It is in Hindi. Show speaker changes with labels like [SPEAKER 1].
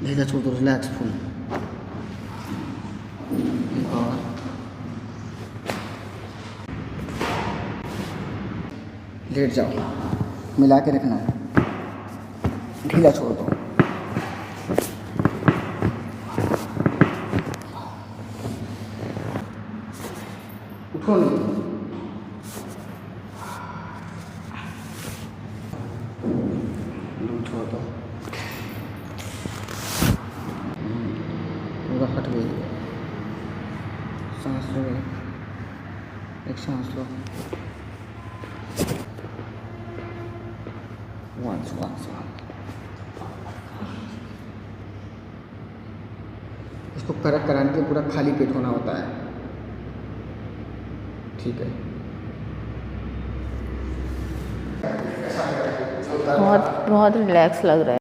[SPEAKER 1] धीरे छोड़ दो, रिलैक्स फुल। और लेट जाओ, मिला के रखना है, ढीला छोड़ दो। उठो नहीं, लूज छोड़ दो, पूरा हट गई। सांस लो, एक सांस लो, वंस वंस। इसको करेक्ट कराने के पूरा खाली पेट होना होता है, ठीक है।
[SPEAKER 2] बहुत बहुत रिलैक्स लग रहा है।